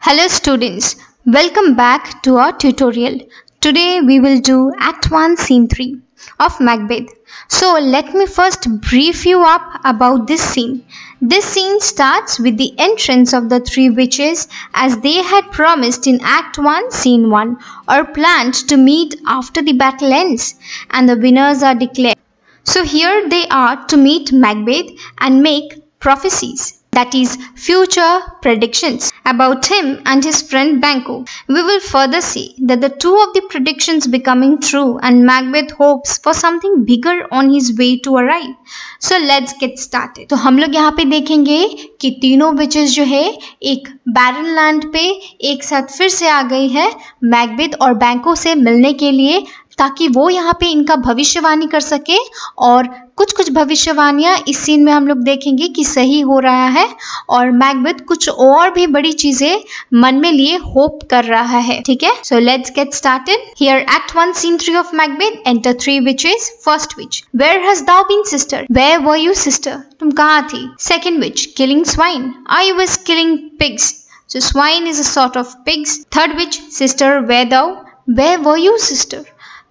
Hello students, welcome back to our tutorial. Today we will do Act 1 Scene 3 of Macbeth. So let me first brief you up about this scene. This scene starts with the entrance of the three witches as they had promised in Act 1 Scene 1 or planned to meet after the battle ends and the winners are declared. So here they are to meet Macbeth and make prophecies. That is future predictions about him and his friend Banquo. We will further see that the two of the predictions becoming true and Macbeth hopes for something bigger on his way to arrive. So let's get started. तो हम लोग यहाँ पे देखेंगे कि तीनों witches जो है एक बैरन लैंड पे एक साथ फिर से आ गई है मैकबेथ और बैंको से मिलने के लिए ताकि वो यहाँ पे इनका भविष्यवाणी कर सके और कुछ भविष्यवाणियाँ इस सीन में हम लोग देखेंगे कि सही हो रहा है और मैकबेथ कुछ और भी बड़ी चीजें मन में लिए होप कर रहा है. ठीक है, so let's get started. Here act 1 scene 3 of Macbeth. Enter three witches. First witch, where has thou been sister? Where were you sister? तुम कहाँ थी? Second witch, killing swine. I was killing pigs. So swine is a sort of pigs. Third witch, sister where thou? Where were you sister?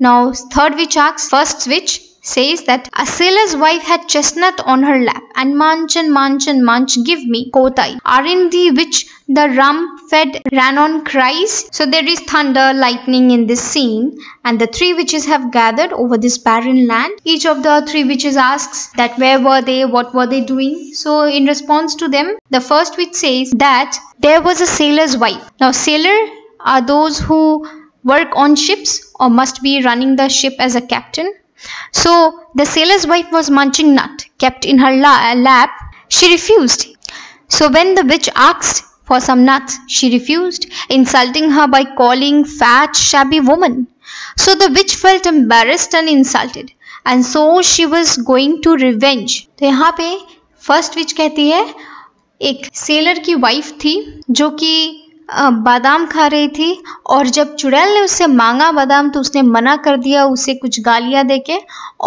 Now third witch asks, first witch says that a sailor's wife had chestnut on her lap and munch give me, quoth I. Aren't the which the rum-fed Ranon cries? So there is thunder, lightning in this scene and the three witches have gathered over this barren land. Each of the three witches asks that where were they, what were they doing? So in response to them, the first witch says that there was a sailor's wife. Now sailor are those who work on ships or must be running the ship as a captain. So the sailor's wife was munching nut kept in her lap. She refused. So when the witch asked for some nuts, she refused, insulting her by calling fat shabby woman. So the witch felt embarrassed and insulted and so she was going to revenge. तो यहाँ पे first विच कहती है एक seller की wife थी जो कि बादाम खा रही थी और जब चुड़ैल ने उससे मांगा बादाम तो उसने मना कर दिया उसे कुछ गालियां देके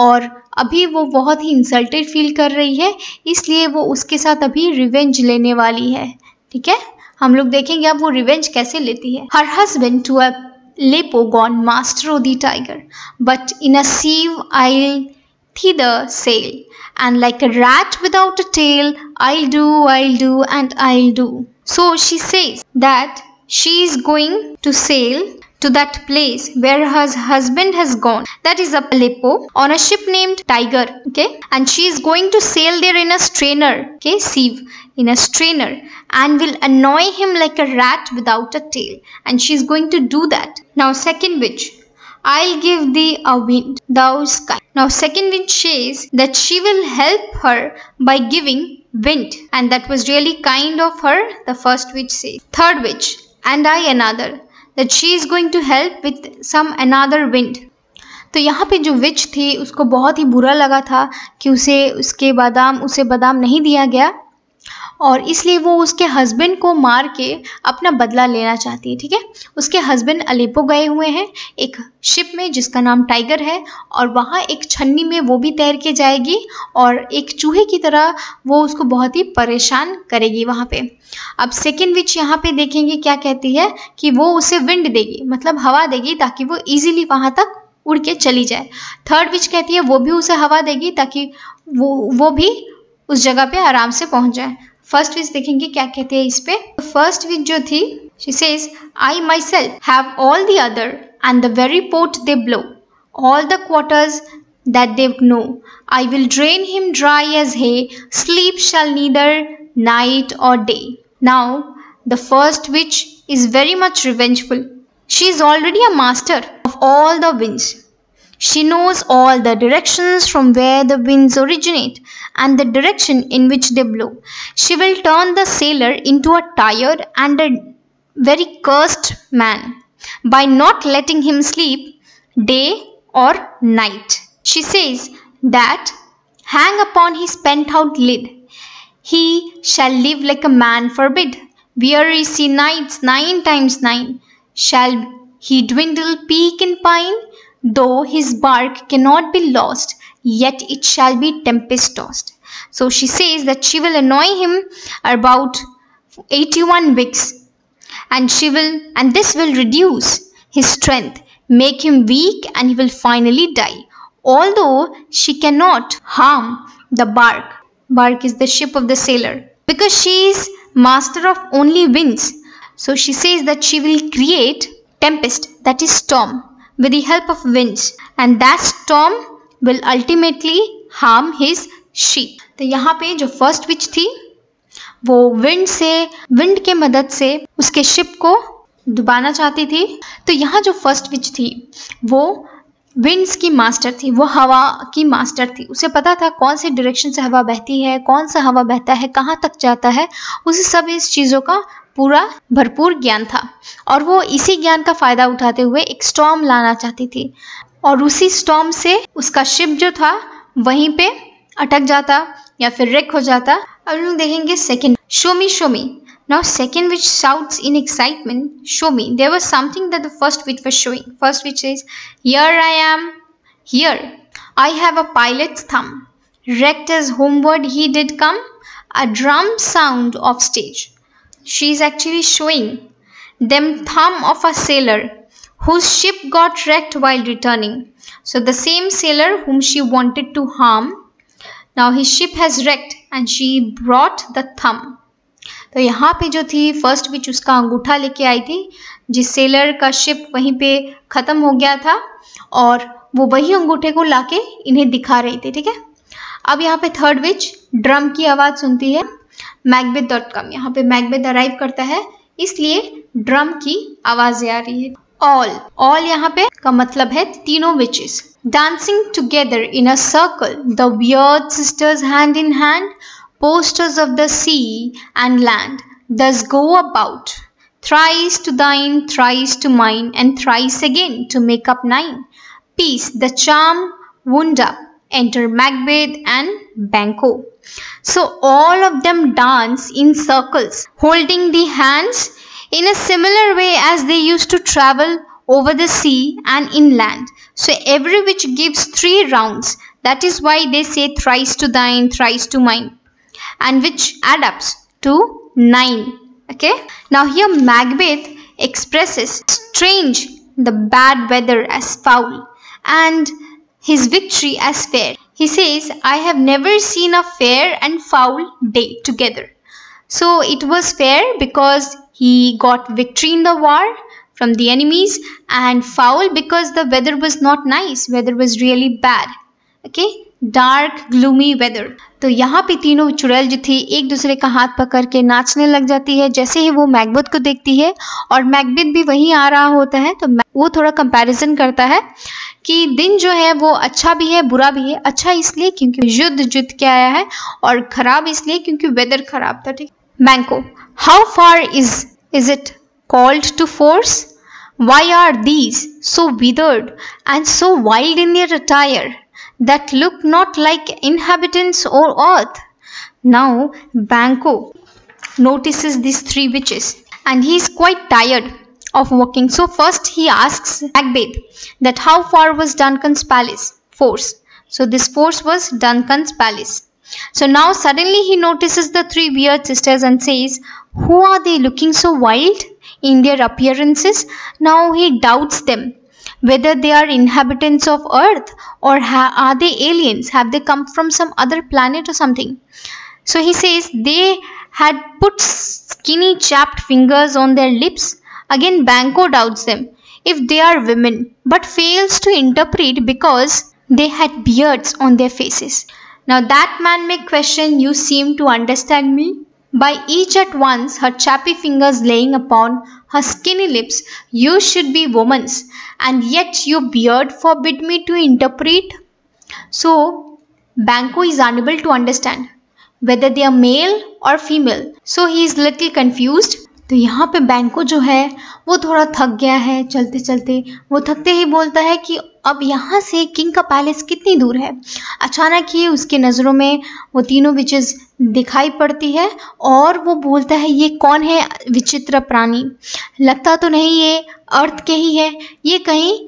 और अभी वो बहुत ही इंसल्टेड फील कर रही है इसलिए वो उसके साथ अभी रिवेंज लेने वाली है. ठीक है, हम लोग देखेंगे अब वो रिवेंज कैसे लेती है. Her husband to Aleppo gone master of the Tiger but in a sieve I'll thither sail and like a rat without a tail I'll do and I'll do. So she says that she is going to sail to that place where her husband has gone, that is Aleppo, on a ship named Tiger. Okay, and she is going to sail there in a strainer, okay, sieve, in a strainer, and will annoy him like a rat without a tail, and she is going to do that. Now second witch, I'll give thee a wind, thou sky. Now second witch says that she will help her by giving wind and that was really kind of her, the first witch says. Third witch, and I another, that she is going to help with some another wind. तो यहाँ पे जो विच थी उसको बहुत ही बुरा लगा था कि उसे बादाम नहीं दिया गया और इसलिए वो उसके हस्बैंड को मार के अपना बदला लेना चाहती है. ठीक है, उसके हस्बैंड अलेपो गए हुए हैं एक शिप में जिसका नाम टाइगर है और वहाँ एक छन्नी में वो भी तैर के जाएगी और एक चूहे की तरह वो उसको बहुत ही परेशान करेगी वहाँ पे. अब सेकेंड विच यहाँ पे देखेंगे क्या कहती है कि वो उसे विंड देगी, मतलब हवा देगी ताकि वो इजीली वहाँ तक उड़ के चली जाए. थर्ड विच कहती है वो भी उसे हवा देगी ताकि वो भी उस जगह पे आराम से पहुँच जाए. फर्स्ट विच देखेंगे क्या कहते हैं इस पे. फर्स्ट विच जो थी she says I myself have all the other and the very port they blow, all the quarters that they know. I will drain him dry as hay, sleep shall neither night or day. Now the first witch is very much revengeful. She is already a master of all the winds. She knows all the directions from where the winds originate and the direction in which they blow. She will turn the sailor into a tired and a very cursed man by not letting him sleep day or night. She says that hang upon his pent-out lid, he shall live like a man forbid. Weary sea nights 9 times 9 shall he dwindle, peak and pine. Though his bark cannot be lost, yet it shall be tempest tossed. So she says that she will annoy him about 81 weeks and this will reduce his strength, make him weak, and he will finally die. Although she cannot harm the bark. Bark is the ship of the sailor, because she is master of only winds. So she says that she will create tempest, that is storm, with the help of winds, and that storm will ultimately harm his ship. तो यहाँ पे जो first विच थी वो wind के मदद से उसके शिप को डुबाना चाहती थी। तो यहाँ जो फर्स्ट विच थी वो विंड्स की मास्टर थी, वो हवा की मास्टर थी। उसे पता था कौन से डायरेक्शन से हवा बहती है, कौन सा हवा बहता है, कहाँ तक जाता है, उसे सब इस चीज़ों का पूरा भरपूर ज्ञान था। और वो इसी ज्ञान का फ़ायदा उठाते हुए एक स्टॉर्म लाना चाहती थी, और उसी स्टॉर्म से उसका शिप जो था वहीं पे अटक जाता या फिर रेक हो जाता। अब लोग देखेंगे second, show me show me. Now second witch shouts in excitement, show me. There was something that the first witch was showing. First witch says, here I am, here. I have a pilot's thumb. Wrecked as homeward he did come, a drum sound of stage. She is actually showing them thumb of a sailor whose ship got wrecked while returning. So the same sailor whom she wanted to harm, now his ship has wrecked and she brought the thumb. तो यहाँ पे जो थी first विच उसका अंगूठा लेके आई थी, जिस सेलर का शिप वहीं पे ख़त्म हो गया था, और वो वही अंगूठे को लाके इन्हें दिखा रही थी। ठीक है, अब यहाँ पे थर्ड विच ड्रम की आवाज़ सुनती है। macbeth.com, यहाँ पे मैकबेथ अराइव करता है, इसलिए ड्रम की आवाज़ें आ रही है। ऑल यहाँ पे का मतलब है तीनों witches dancing together in a circle, the weird sisters hand in hand, posters of the sea and land, thus go about, thrice to thine, thrice to mine, and thrice again to make up 9. Peace, the charm wound up, enter Macbeth and Banquo. So all of them dance in circles, holding the hands in a similar way as they used to travel over the sea and inland. So every witch gives 3 rounds. That is why they say thrice to thine, thrice to mine, and which adds up to 9. Okay, now here Macbeth expresses strange the bad weather as foul and his victory as fair. He says, I have never seen a fair and foul day together. So it was fair because he got victory in the war from the enemies, and foul because the weather was not nice, weather was really bad. Okay, dark gloomy weather. तो यहाँ पे तीनों चुड़ैल जो थी एक दूसरे का हाथ पकड़ के नाचने लग जाती है जैसे ही वो मैकबेथ को देखती है, और मैकबेथ भी वहीं आ रहा होता है। तो वो थोड़ा कंपैरिजन करता है कि दिन जो है वो अच्छा भी है बुरा भी है। अच्छा इसलिए क्योंकि युद्ध जीत के आया है, और खराब इसलिए क्योंकि वेदर खराब था। ठीक, Banquo, how far is it called to Forres, why are these so withered and so wild in their attire that look not like inhabitants or earth. Now Banquo notices these 3 witches and he is quite tired of walking. So first he asks Macbeth that how far was Duncan's palace force. So this force was Duncan's palace. So now suddenly he notices the 3 weird sisters and says, who are they looking so wild in their appearances? Now he doubts them, whether they are inhabitants of earth or are they aliens, have they come from some other planet or something. So he says they had put skinny chapped fingers on their lips. Again Banquo doubts them if they are women, but fails to interpret because they had beards on their faces. Now that man may question, you seem to understand me. By each at once her chappy fingers laying upon her skinny lips, you should be woman's, and yet your beard forbid me to interpret. So Banquo is unable to understand whether they are male or female. So he is little confused. तो यहाँ पे बैंको जो है वो थोड़ा थक गया है चलते चलते। वो थकते ही बोलता है कि अब यहाँ से किंग का पैलेस कितनी दूर है। अचानक ही उसके नज़रों में वो तीनों विचेस दिखाई पड़ती है, और वो बोलता है ये कौन है विचित्र प्राणी, लगता तो नहीं ये अर्थ के ही है, ये कहीं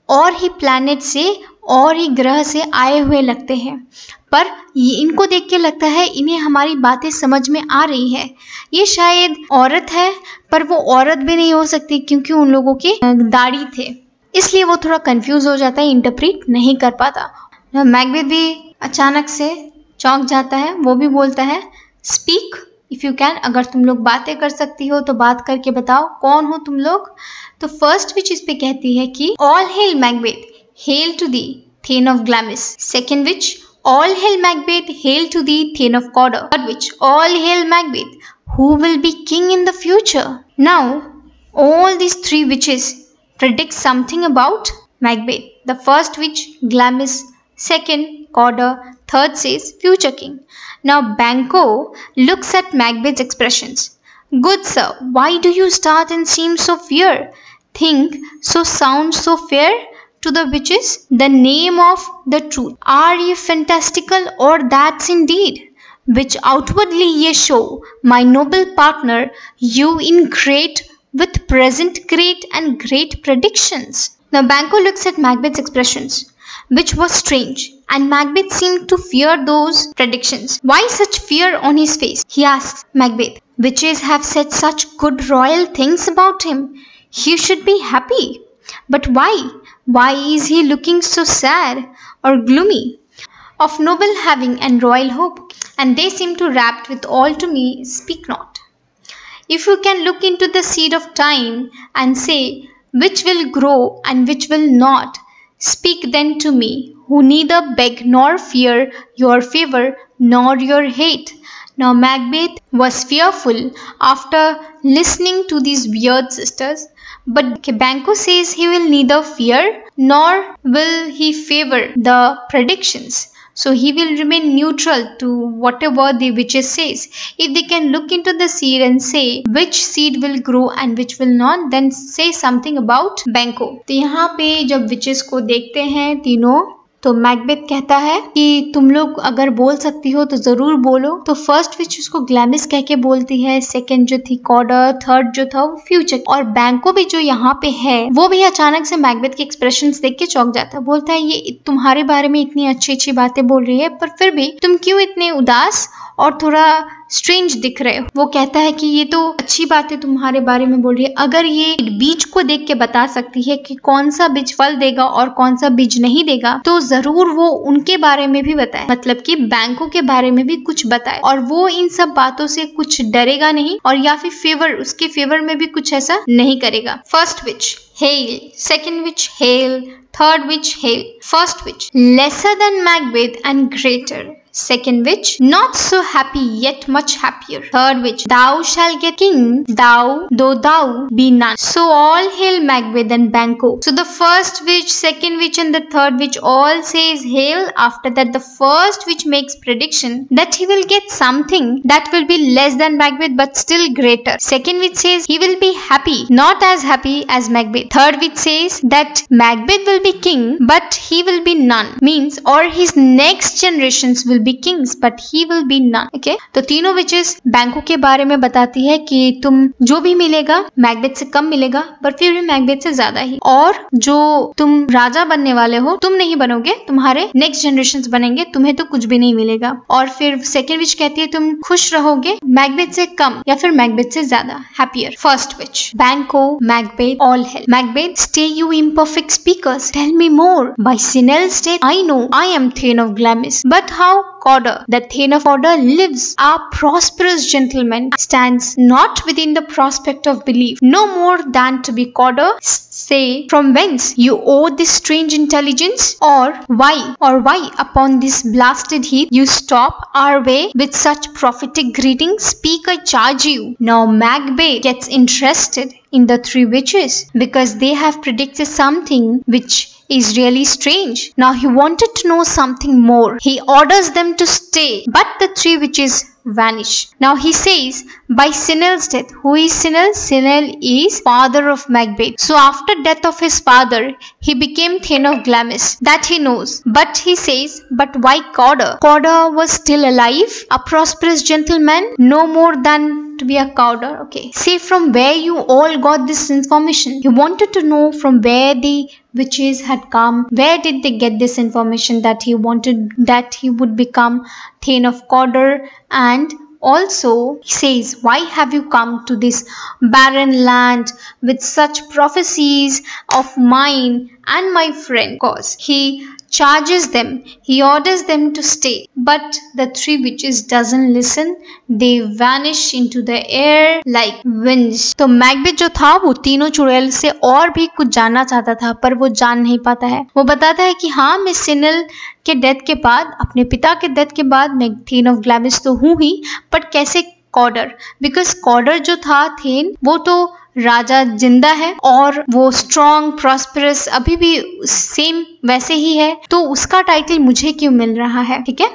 और ही प्लैनेट से और ही ग्रह से आए हुए लगते हैं। पर इनको देख के लगता है इन्हें हमारी बातें समझ में आ रही है। ये शायद औरत है, पर वो औरत भी नहीं हो सकती क्योंकि उन लोगों के दाढ़ी थे, इसलिए वो थोड़ा कंफ्यूज हो जाता है, इंटरप्रेट नहीं कर पाता। मैकबेथ भी अचानक से चौंक जाता है, वो भी बोलता है स्पीक इफ यू कैन, अगर तुम लोग बातें कर सकती हो तो बात करके बताओ, कौन हो तुम लोग। तो फर्स्ट विच इस पे कहती है कि all hail Macbeth, hail to thee thane of Glamis. Second witch all hail Macbeth, hail to thee thane of Cawdor. Third witch all hail Macbeth, who will be king in the future. Now all these three witches predict something about Macbeth. The first witch Glamis, second Corder, third says future king. Now Banquo looks at Macbeth's expressions. Good sir, why do you start and seem so fear? Think so, sound so fair to the witches? The name of the truth. Are ye fantastical or that's indeed? Which outwardly ye show, my noble partner, you in great with present great and great predictions. Now Banquo looks at Macbeth's expressions, which was strange, and Macbeth seemed to fear those predictions. Why such fear on his face? He asks Macbeth. Witches have said such good royal things about him. He should be happy. But why? Why is he looking so sad or gloomy? Of noble having and royal hope, and they seem to rapt with all to me, speak not. If you can look into the seed of time and say which will grow and which will not, speak then to me, who neither beg nor fear your favor nor your hate. Now Macbeth was fearful after listening to these weird sisters, but Banquo says he will neither fear nor will he favor the predictions. So he will remain neutral to whatever the witches says. If they can look into the seed and say which seed will grow and which will not, then say something about Banquo. तो यहाँ पे जब witches को देखते हैं तीनों, तो Macbeth कहता है कि तुम लोग अगर बोल सकती हो तो जरूर बोलो। तो फर्स्ट विच उसको ग्लैमिस कह के बोलती है, सेकंड जो थी कॉर्डर, थर्ड जो था वो फ्यूचर, और बैंको भी जो यहाँ पे है वो भी अचानक से मैकबेथ के एक्सप्रेशंस देख के चौंक जाता है। बोलता है ये तुम्हारे बारे में इतनी अच्छी अच्छी बातें बोल रही है, पर फिर भी तुम क्यों इतने उदास और थोड़ा स्ट्रेंज दिख रहे हो। वो कहता है कि ये तो अच्छी बातें तुम्हारे बारे में बोल रही है, अगर ये बीज को देख के बता सकती है कि कौन सा बीज फल देगा और कौन सा बीज नहीं देगा, तो जरूर वो उनके बारे में भी बताए, मतलब कि बैंकों के बारे में भी कुछ बताए, और वो इन सब बातों से कुछ डरेगा नहीं और या फिर फेवर, उसके फेवर में भी कुछ ऐसा नहीं करेगा। First which hello, second which hello, third which hello. First which lesser than Macbeth and greater. Second witch, not so happy yet much happier. Third witch, thou shall get king, thou though thou be none. So all hail Macbeth and Banquo. So the first witch, second witch and the third witch all says hail. After that the first witch makes prediction that he will get something that will be less than Macbeth but still greater. Second witch says he will be happy, not as happy as Macbeth. Third witch says that Macbeth will be king but he will be none, means or his next generations will be kings but he will be none. Okay? तो तीनों witches बैंकों के बारे में बताती है कि तुम जो भी मिलेगा मैकबेथ से कम मिलेगा पर फिर भी मैकबेथ से ज्यादा ही, और जो तुम राजा बनने वाले हो तुम नहीं बनोगे, तुम्हारे नेक्स्ट जनरेशंस बनेंगे, तुम्हें तो कुछ भी नहीं मिलेगा। और फिर सेकेंड विच कहती है तुम खुश रहोगे मैकबेथ से कम या फिर मैकबेथ से ज्यादा, हैप्पियर। फर्स्ट विच बैंको, Macbeth, all hail. Macbeth, stay you imperfect speakers, tell me more. By Sinel's death I know I am Thane of Glamis, but how Corder, the Thane of Corder lives, a prosperous gentleman, stands not within the prospect of belief, no more than to be Corder. Say from whence you owe this strange intelligence, or why upon this blasted heath you stop our way with such prophetic greeting? Speak, I charge you. Now Macbeth gets interested in the three witches because they have predicted something which is really strange. Now he wanted to know something more. He orders them to stay, but the three witches vanish. Now he says by Sinel's death. Who is Sinel? Sinel is father of Macbeth. So after death of his father, he became Thane of Glamis. That he knows. But he says, but why Cawdor? Cawdor was still alive, a prosperous gentleman, no more than to be a Cawdor. Okay. Say from where you all got this information. He wanted to know from where the witches had come. Where did they get this information that he wanted, that he would become Thane of Cawdor? And also, he says, why have you come to this barren land with such prophecies of mine and my friend? Cause he charges them, he orders them to stay. But the three witches doesn't listen. They vanish into the air like winds. तो Macbeth जो था वो तीनों चुड़ैल से और भी कुछ जानना चाहता था, पर वो जान नहीं पाता है। वो बताता है कि हाँ, मैं सिनेल के डेथ के बाद, अपने पिता के डेथ के बाद मैं थेन ऑफ ग्लैमिस तो हूँ ही, बट कैसे कॉडर? बिकॉज कॉडर जो था थेन, वो तो राजा जिंदा है और वो स्ट्रॉन्ग प्रॉस्परस अभी भी सेम वैसे ही है, तो उसका टाइटल मुझे क्यों मिल रहा है? ठीक है।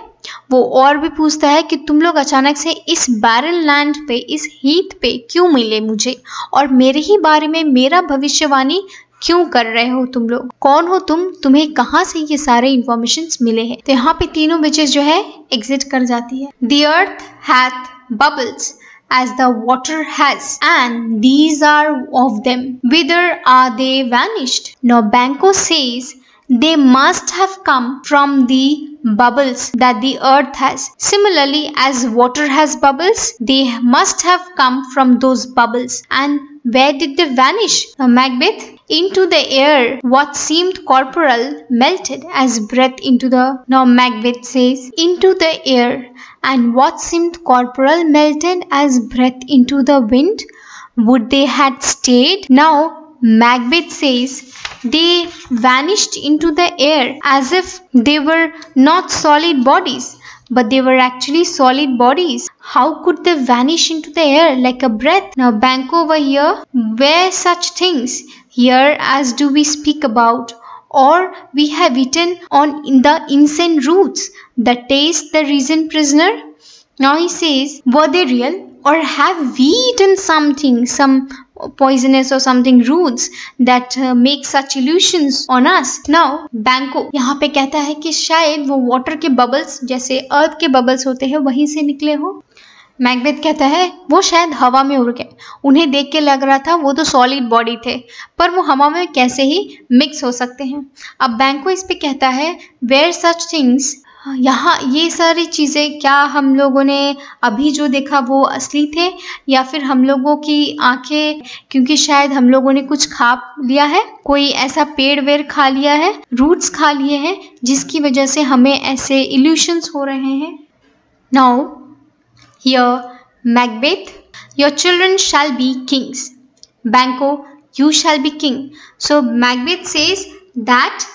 वो और भी पूछता है कि तुम लोग अचानक से इस बैरन लैंड पे, इस हीथ पे क्यों मिले मुझे, और मेरे ही बारे में मेरा भविष्यवाणी क्यों कर रहे हो तुम लोग? कौन हो तुम? तुम्हें कहाँ से ये सारे इंफॉर्मेशंस मिले हैं? तो यहाँ पे तीनों विचेस जो है एग्जिट कर जाती है। The earth hath bubbles as the water has, and these are of them. Whither are they vanished? Now Banquo says they must have come from the bubbles that the earth has. Similarly, as water has bubbles, they must have come from those bubbles. And where did they vanish? Now Macbeth, into the air what seemed corporal melted as breath into the... Now Macbeth says, into the air, and what seemed corporal melted as breath into the wind. Would they had stayed? Now Macbeth says they vanished into the air as if they were not solid bodies, but they were actually solid bodies. How could they vanish into the air like a breath? Now Banquo over here, where such things here as do we speak about, or we have eaten on in the insane roots that taste the risen prisoner? Now he says, were they real, or have we eaten something, some poisonous or something roots that make such illusions on us? Now Banquo यहाँ पे कहता है कि शायद वो water के bubbles, जैसे अर्थ के बबल्स होते हैं, वहीं से निकले हो। मैकबेथ कहता है वो शायद हवा में उड़ गए, उन्हें देख के लग रहा था वो तो सॉलिड बॉडी थे, पर वो हवा में कैसे ही मिक्स हो सकते हैं। अब बैंको इस पे कहता है वेयर सच थिंग्स, यहाँ ये सारी चीज़ें क्या हम लोगों ने अभी जो देखा वो असली थे, या फिर हम लोगों की आंखें, क्योंकि शायद हम लोगों ने कुछ खा लिया है, कोई ऐसा पेड़ वेड़ खा लिया है, रूट्स खा लिए हैं, जिसकी वजह से हमें ऐसे इल्यूशंस हो रहे हैं। Now here Macbeth, your children shall be kings. Banquo, you shall be king. So Macbeth says that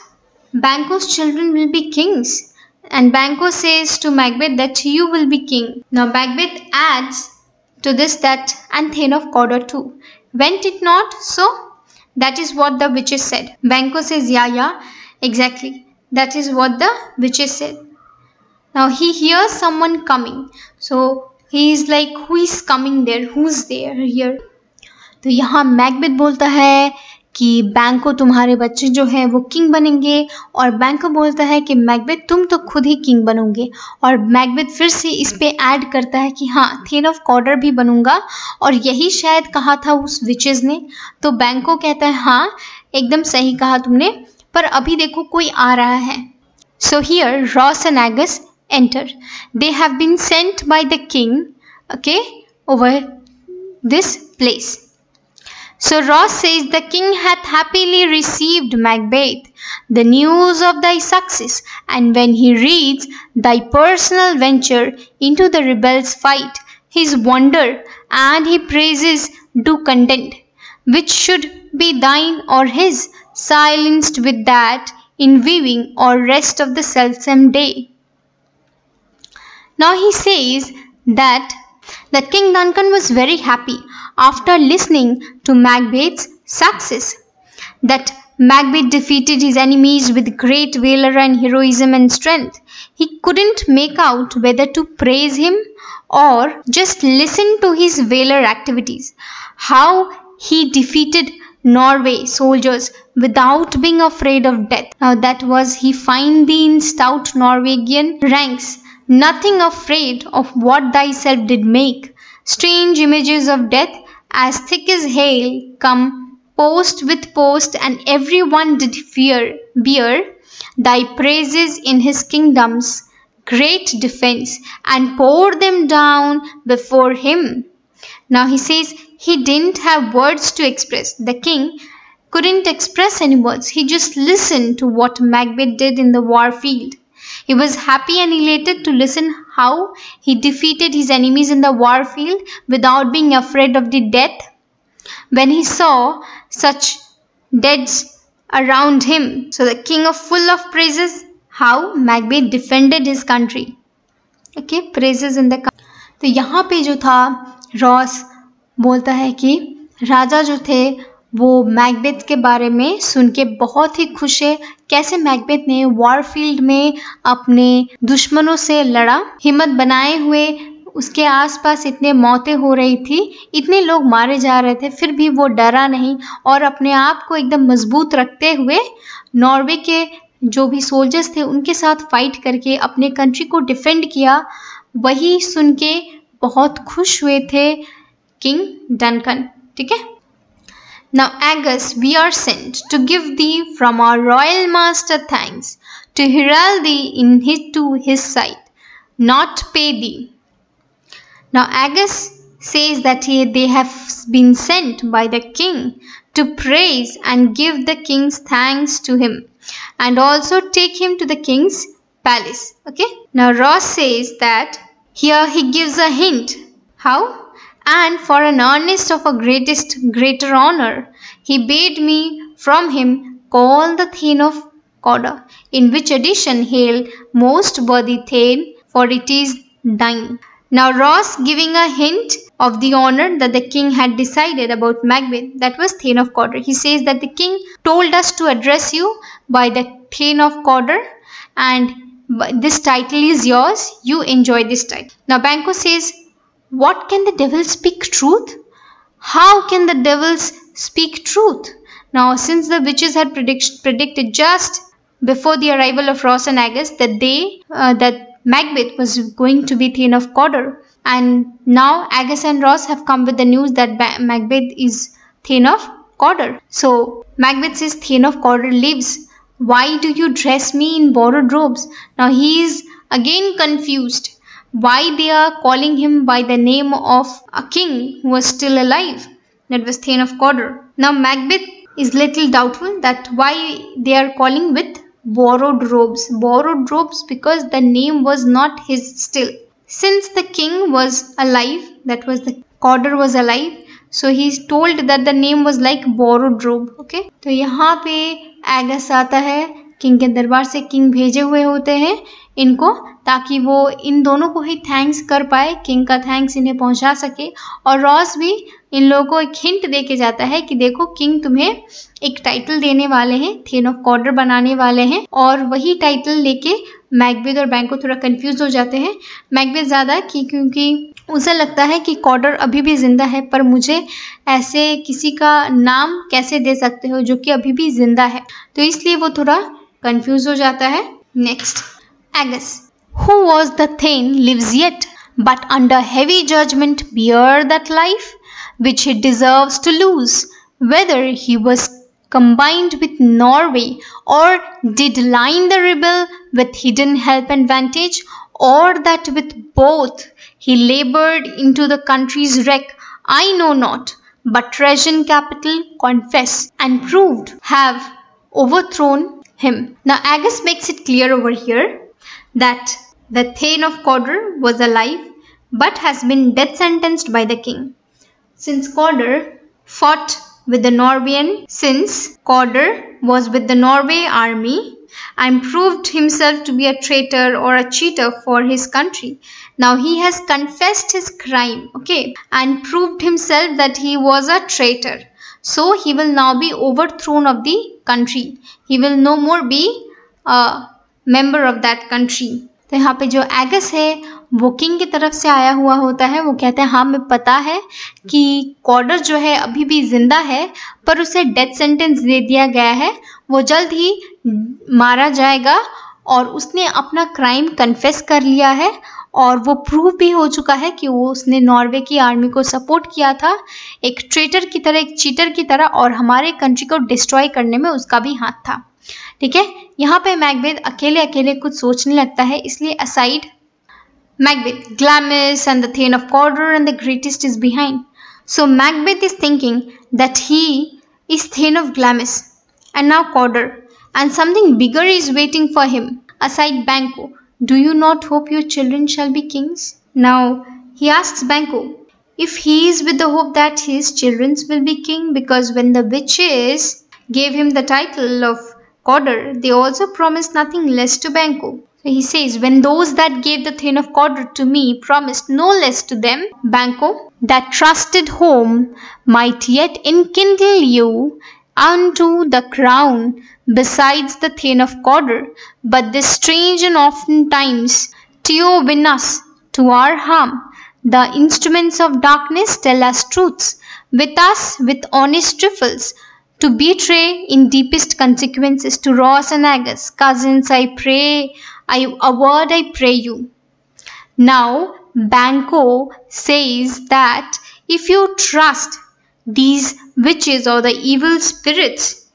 Banquo's children will be kings. And Banquo says to Macbeth that you will be king. Now Macbeth adds to this that and Thane of Cawdor too. Went it not so? That is what the witches said. Banquo says, yeah, exactly. That is what the witches said. Now he hears someone coming. So he is like, who is coming there? Who's there here? तो यहाँ Macbeth बोलता है कि बैंको तुम्हारे बच्चे जो हैं वो किंग बनेंगे, और बैंको बोलता है कि मैकबेथ तुम तो खुद ही किंग बनोगे, और मैकबेथ फिर से इस पे ऐड करता है कि हाँ थेन ऑफ कॉडर भी बनूंगा, और यही शायद कहा था उस विचेस ने। तो बैंको कहता है हाँ एकदम सही कहा तुमने, पर अभी देखो कोई आ रहा है। So here Ross and Angus enter. They have been sent by the king, okay, over this place. So Ross says the king hath happily received Macbeth the news of thy success, and when he reads thy personal venture into the rebels' fight, his wonder and he praises do content, which should be thine or his, silenced with that in viewing or rest of the selfsame day. Now he says that King Duncan was very happy after listening to Macbeth's success, that Macbeth defeated his enemies with great valor and heroism and strength. He couldn't make out whether to praise him or just listen to his valor activities. How he defeated Norway soldiers without being afraid of death. Now that was he find thee in stout Norwegian ranks, nothing afraid of what thyself did make. Strange images of death as thick as hail come post with post, and every one did bear thy praises in his kingdom's great defense, and pour them down before him. Now he says he didn't have words to express. The king couldn't express any words. He just listened to what Macbeth did in the war field. He was happy and elated to listen how he defeated his enemies in the war field without being afraid of the death. When he saw such deaths around him, so the king of full of praises, how Macbeth defended his country. Okay, praises in the country. तो यहाँ पे जो था Ross बोलता है कि राजा जो थे वो मैकबेथ के बारे में सुन के बहुत ही खुश है, कैसे मैकबेथ ने वॉर फील्ड में अपने दुश्मनों से लड़ा, हिम्मत बनाए हुए उसके आसपास इतने मौतें हो रही थी, इतने लोग मारे जा रहे थे, फिर भी वो डरा नहीं और अपने आप को एकदम मजबूत रखते हुए नॉर्वे के जो भी सोल्जर्स थे उनके साथ फाइट करके अपने कंट्री को डिफेंड किया। वही सुन के बहुत खुश हुए थे किंग डनकन। ठीक है। Now Angus, we are sent to give thee from our royal master thanks, to herald thee in his sight, not pay thee. Now Angus says that they have been sent by the king to praise and give the king's thanks to him, and also take him to the king's palace. Okay. Now Ross says that here he gives a hint. How? And for an earnest of a greater honor, he bade me from him call the Thane of Cawdor, in which addition hail most worthy Thane, for it is thine. Now Ross giving a hint of the honor that the king had decided about Macbeth, that was Thane of Cawdor. He says that the king told us to address you by the Thane of Cawdor, and this title is yours, you enjoy this title. Now Banquo says, what can the devil speak truth? How can the devils speak truth? Now since the witches had predicted just before the arrival of Ross and Angus that Macbeth was going to be Thane of Cawdor, and now Angus and Ross have come with the news that Macbeth is Thane of Cawdor. So Macbeth says, Thane of Cawdor lives. Why do you dress me in borrowed robes? Now he is again confused why they are calling him by the name of a king who was still alive, that was Thane of Cawdor. Now Macbeth is little doubtful that why they are calling with borrowed robes because the name was not his still. Since the king was alive, that was the Cawdor was alive, so he is told that the name was like borrowed robe. Okay, तो यहाँ पे एगस आता है king के दरबार से, king भेजे हुए होते हैं इनको ताकि वो इन दोनों को ही थैंक्स कर पाए, किंग का थैंक्स इन्हें पहुंचा सके। और रॉस भी इन लोगों को एक हिंट दे के जाता है कि देखो किंग तुम्हें एक टाइटल देने वाले हैं, थेन ऑफ कॉडर बनाने वाले हैं, और वही टाइटल लेके मैकबेथ और बैंको थोड़ा कंफ्यूज हो जाते हैं। मैकबेथ ज़्यादा क्योंकि उसे लगता है कि कॉडर अभी भी जिंदा है, पर मुझे ऐसे किसी का नाम कैसे दे सकते हो जो कि अभी भी जिंदा है, तो इसलिए वो थोड़ा कंफ्यूज हो जाता है। Next, Angus, who was the Thane, lives yet, but under heavy judgment bear that life which he deserves to lose, whether he was combined with Norway, or did line the rebel with hidden help and vantage, or that with both he laboured into the country's wreck, I know not, but Trajan capital confess and proved have overthrown him. Now Angus makes it clear over here that the Thane of Cawdor was alive but has been death sentenced by the king. Since Cawdor fought with the Norwegian, since Cawdor was with the Norway army and proved himself to be a traitor or a cheater for his country. Now he has confessed his crime, okay, and proved himself that he was a traitor. So he will now be overthrown of the country. He will no more be a member of that country. तो यहाँ पे जो एगस है वो king की तरफ से आया हुआ होता है। वो कहते हैं हाँ मैं पता है कि कॉर्डर जो है अभी भी जिंदा है, पर उसे डेथ सेंटेंस दे दिया गया है, वो जल्द ही मारा जाएगा और उसने अपना क्राइम कन्फेस कर लिया है और वो प्रूव भी हो चुका है कि वो उसने नॉर्वे की आर्मी को सपोर्ट किया था एक ट्रेटर की तरह, एक चीटर की तरह, और हमारे कंट्री को डिस्ट्रॉय करने में उसका भी हाथ था। ठीक है, यहाँ पे मैकबेथ अकेले अकेले कुछ सोचने लगता है, इसलिए aside Macbeth, Glamis and the Thane of Cawdor and the greatest is behind. So Macbeth is thinking that he is Thane of Glamis and now Cawdor, and something bigger is waiting for him. Aside Banquo, do you not hope your children shall be kings? Now he asks Banquo if he is with the hope that his children will be king, because when the witches gave him the title of Cawdor, they also promised nothing less to Banquo. He says, when those that gave the Thane of Cawdor to me promised no less to them, Banquo, that trusted home might yet enkindle you unto the crown besides the Thane of Cawdor. But this strange and oftentimes teo win us to our harm. The instruments of darkness tell us truths, with us with honest trifles, to betray in deepest consequences to Ross and Agus. Cousins, I pray, a word I pray you. Now Banquo says that if you trust these witches or the evil spirits,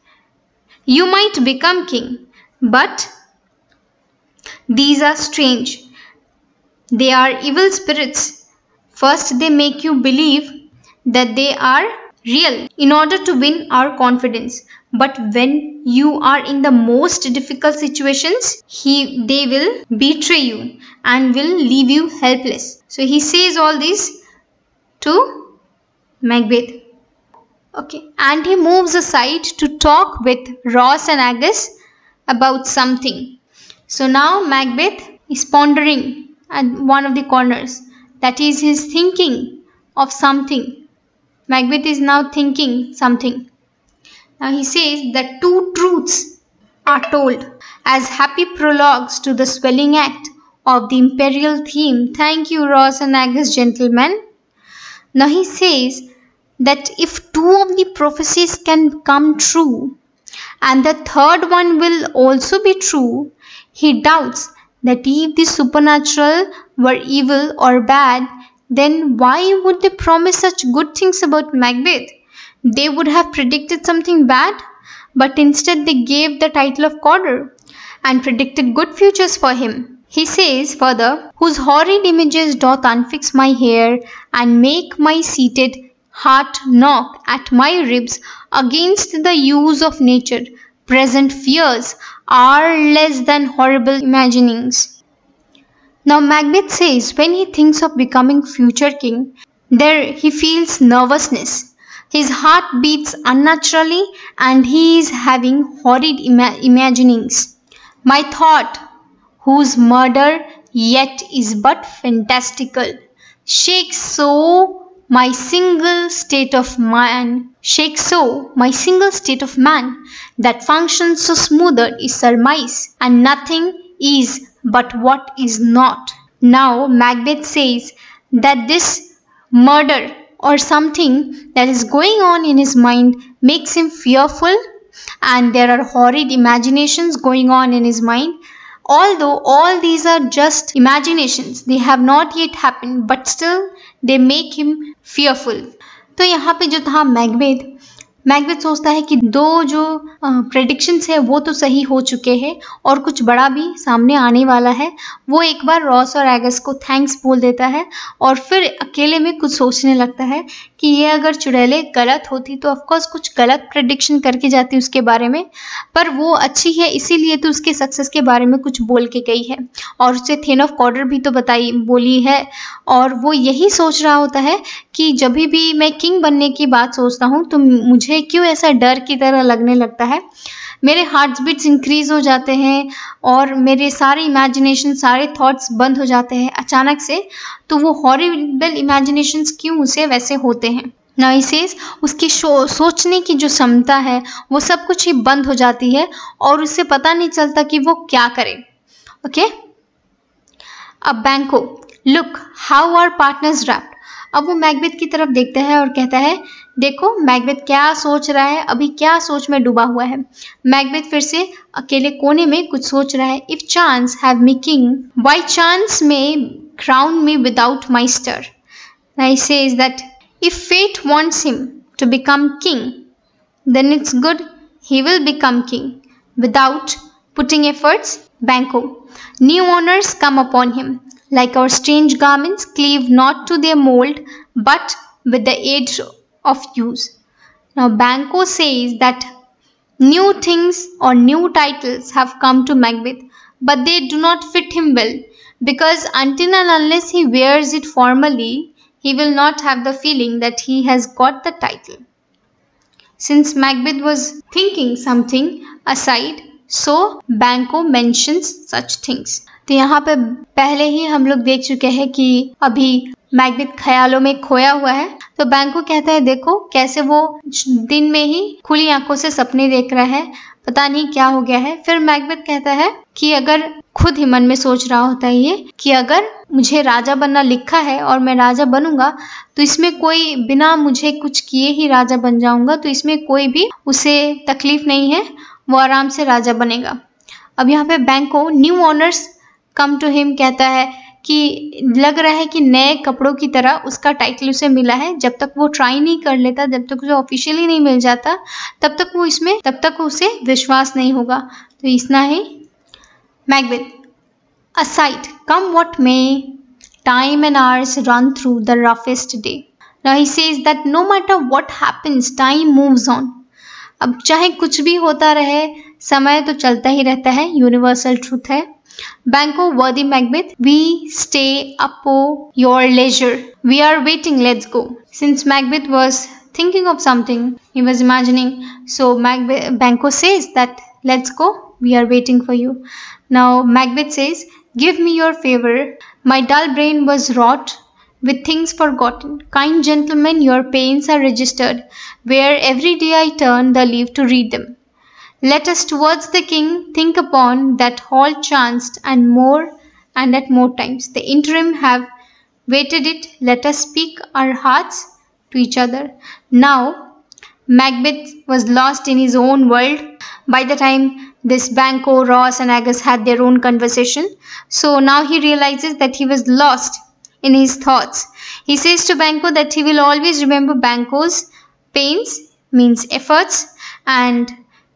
you might become king. But these are strange. They are evil spirits. First they make you believe that they are real in order to win our confidence, but when you are in the most difficult situations, they will betray you and will leave you helpless. So he says all this to Macbeth. Okay, and he moves aside to talk with Ross and Agus about something. So now Macbeth is pondering at one of the corners. That is, his thinking of something. Macbeth is now thinking something. Now he says that two truths are told as happy prologues to the swelling act of the imperial theme. Thank you, Ross and Agus, gentlemen. Now he says that if two of the prophecies can come true and the third one will also be true, he doubts that if the supernatural were evil or bad, then why would they promise such good things about Macbeth? They would have predicted something bad, but instead they gave the title of Cawdor and predicted good futures for him. He says further, whose horrid images doth unfix my hair and make my seated heart knock at my ribs against the use of nature. Present fears are less than horrible imaginings. Now Macbeth says when he thinks of becoming future king, there he feels nervousness. His heart beats unnaturally and he is having horrid imaginings. My thought, whose murder yet is but fantastical, shakes so my single state of man, that functions so smoother is surmise, and nothing is but what is not. Now Macbeth says that this murder or something that is going on in his mind makes him fearful, and there are horrid imaginations going on in his mind. Although all these are just imaginations, they have not yet happened, but still they make him fearful. तो यहाँ पे जो था Macbeth सोचता है कि दो जो प्रेडिक्शंस है वो तो सही हो चुके हैं और कुछ बड़ा भी सामने आने वाला है। वो एक बार रॉस और एगस को थैंक्स बोल देता है और फिर अकेले में कुछ सोचने लगता है कि ये अगर चुड़ैलें गलत होती तो ऑफकोर्स कुछ गलत प्रेडिक्शन करके जाती उसके बारे में, पर वो अच्छी है इसीलिए तो उसके सक्सेस के बारे में कुछ बोल के गई है और उसे थेन ऑफ कॉडर भी तो बोली है। और वो यही सोच रहा होता है कि जब भी मैं किंग बनने की बात सोचता हूँ तो मुझे क्यों ऐसा डर की तरह लगने लगता है, मेरे हार्ट बीट्स इंक्रीज हो जाते हैं और मेरे सारे इमेजिनेशन, सारे थॉट्स बंद हो जाते हैं अचानक से। तो वो हॉरिबल इमेजिनेशंस क्यों उसे वैसे होते हैं। ना इसे उसकी सोचने की जो क्षमता है वो सब कुछ ही बंद हो जाती है और उसे पता नहीं चलता कि वो क्या करे। ओके, अब बैंको Look how our partners wrapped. अब वो मैकबेथ की तरफ देखता है और कहता है, देखो मैकबेथ क्या सोच रहा है, अभी क्या सोच में डूबा हुआ है। मैकबेथ फिर से अकेले कोने में कुछ सोच रहा है। If chance have me king, why chance may crown me without my stir? Now he says that if fate wants him to become king, then it's good, he will become king without putting efforts. Banquo. New honors come upon him. Like our strange garments, cleave not to their mold, but with the aid of use. Now, Banquo says that new things or new titles have come to Macbeth, but they do not fit him well, because until and unless he wears it formally, he will not have the feeling that he has got the title. Since Macbeth was thinking something aside, so Banquo mentions such things. तो यहाँ पे पहले ही हम लोग देख चुके हैं कि अभी मैकबेथ ख्यालों में खोया हुआ है। तो बैंको कहता है, देखो कैसे वो दिन में ही खुली आंखों से सपने देख रहा है, पता नहीं क्या हो गया है। फिर मैकबेथ कहता है कि अगर खुद ही मन में सोच रहा होता है ये कि अगर मुझे राजा बनना लिखा है और मैं राजा बनूंगा तो इसमें कोई बिना मुझे कुछ किए ही राजा बन जाऊंगा, तो इसमें कोई भी उसे तकलीफ नहीं है, वो आराम से राजा बनेगा। अब यहाँ पे Banquo new honours come to him कहता है कि लग रहा है कि नए कपड़ों की तरह उसका टाइटल उसे मिला है। जब तक वो ट्राई नहीं कर लेता, जब तक उसे ऑफिशियली नहीं मिल जाता, तब तक उसे विश्वास नहीं होगा। तो इतना ही। Macbeth. Aside, come what may, time and hours run through the roughest day. Now he says that no matter what happens, time moves on. अब चाहे कुछ भी होता रहे, समय तो चलता ही रहता है, यूनिवर्सल ट्रूथ है। Banquo, worthy Macbeth, we stay up your leisure. We are waiting, let's go. Since Macbeth was thinking of something, he was imagining, so Banquo says that let's go, we are waiting for you. Now Macbeth says, give me your favor. My dull brain was wrought with things forgotten. Kind gentlemen, your pains are registered, where every day I turn the leaf to read them. Let us towards the king think upon that all chanced and at more times. The interim have waited it. Let us speak our hearts to each other. Now, Macbeth was lost in his own world by the time this Banquo, Ross and Agus had their own conversation. So now he realizes that he was lost in his thoughts. He says to Banquo that he will always remember Banquo's pains, means efforts, and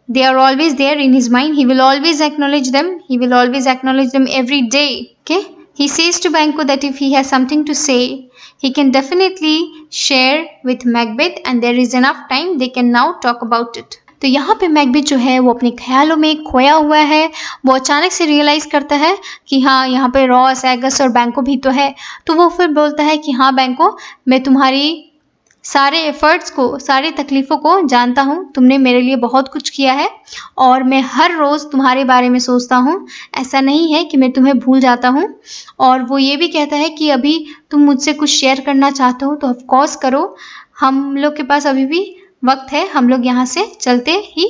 they are always there in his mind. He will always acknowledge them. He will always acknowledge them every day. Okay? He says to Banquo that if he has something to say, he can definitely share with Macbeth, and there is enough time they can now talk about it. तो यहाँ पे Macbeth जो है वो अपने ख्यालों में खोया हुआ है। वो अचानक से रियलाइज़ करता है कि हाँ, यहाँ पे रॉस, एगस और बैंको भी तो है। तो वो फिर बोलता है कि हाँ बैंको, मैं तुम्हारी सारे एफर्ट्स को, सारी तकलीफ़ों को जानता हूँ। तुमने मेरे लिए बहुत कुछ किया है और मैं हर रोज़ तुम्हारे बारे में सोचता हूँ। ऐसा नहीं है कि मैं तुम्हें भूल जाता हूँ। और वो ये भी कहता है कि अभी तुम मुझसे कुछ शेयर करना चाहते हो तो ऑफ कोर्स करो, हम लोग के पास अभी भी वक्त है, हम लोग यहाँ से चलते ही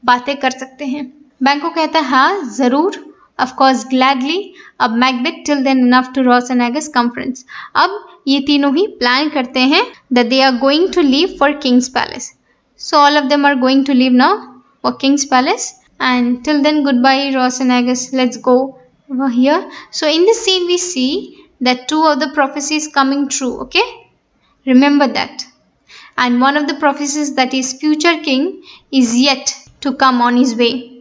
बातें कर सकते हैं। बैंको कहता है हाँ ज़रूर, ऑफ कोर्स ग्लैडली। अब Macbeth till then enough to Ross and Angus conference. अब ये तीनों ही प्लान करते हैं that they are going to leave for king's palace. So all of them are going to leave now for king's palace, and till then good bye Ross and Angus, let's go over here. So in this scene we see that two of the prophecies coming true. Okay, remember that. And one of the prophecies, that is future king, is yet to come on his way.